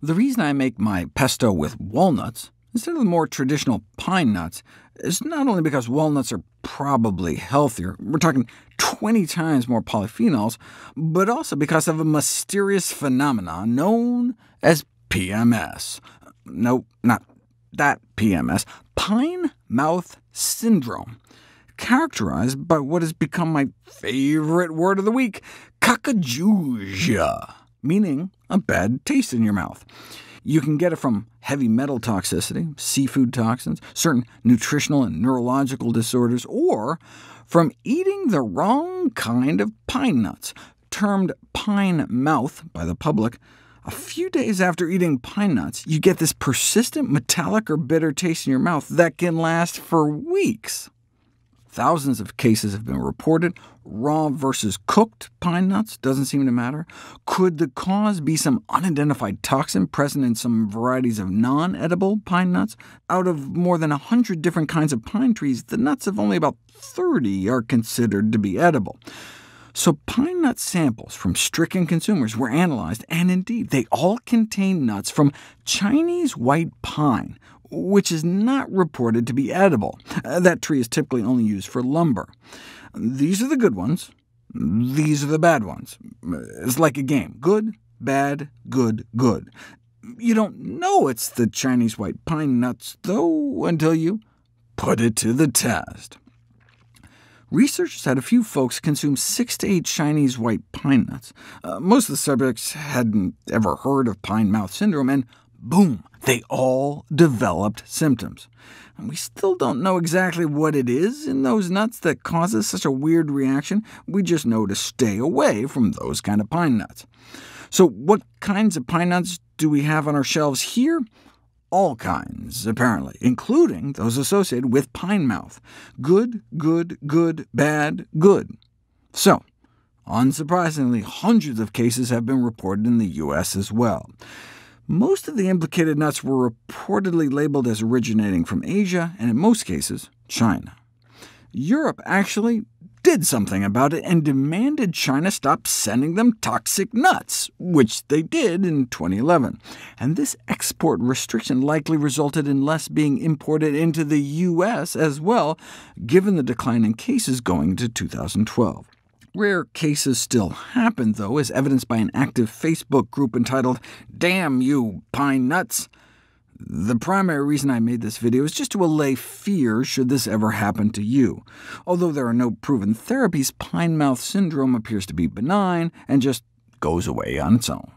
The reason I make my pesto with walnuts instead of the more traditional pine nuts is not only because walnuts are probably healthier — we're talking 20 times more polyphenols — but also because of a mysterious phenomenon known as PMS. No, not that PMS. Pine Mouth Syndrome, characterized by what has become my favorite word of the week, cacagousia, meaning a bad taste in your mouth. You can get it from heavy metal toxicity, seafood toxins, certain nutritional and neurological disorders, or from eating the wrong kind of pine nuts, termed pine mouth by the public. A few days after eating pine nuts, you get this persistent metallic or bitter taste in your mouth that can last for weeks. Thousands of cases have been reported. Raw versus cooked pine nuts doesn't seem to matter. Could the cause be some unidentified toxin present in some varieties of non-edible pine nuts? Out of more than 100 different kinds of pine trees, the nuts of only about 30 are considered to be edible. So pine nut samples from stricken consumers were analyzed, and indeed, they all contain nuts from Chinese white pine, which is not reported to be edible. That tree is typically only used for lumber. These are the good ones. These are the bad ones. It's like a game. Good, bad, good, good. You don't know it's the Chinese white pine nuts, though, until you put it to the test. Researchers had a few folks consume 6 to 8 Chinese white pine nuts. Most of the subjects hadn't ever heard of pine mouth syndrome, and boom, they all developed symptoms. And we still don't know exactly what it is in those nuts that causes such a weird reaction. We just know to stay away from those kind of pine nuts. So what kinds of pine nuts do we have on our shelves here? All kinds, apparently, including those associated with pine mouth. Good, good, good, bad, good. So, unsurprisingly, hundreds of cases have been reported in the U.S. as well. Most of the implicated nuts were reportedly labeled as originating from Asia, and in most cases, China. Europe actually did something about it and demanded China stop sending them toxic nuts, which they did in 2011. And this export restriction likely resulted in less being imported into the U.S. as well, given the decline in cases going into 2012. Rare cases still happen, though, as evidenced by an active Facebook group entitled "Damn You, Pine Nuts." The primary reason I made this video is just to allay fear should this ever happen to you. Although there are no proven therapies, pine mouth syndrome appears to be benign and just goes away on its own.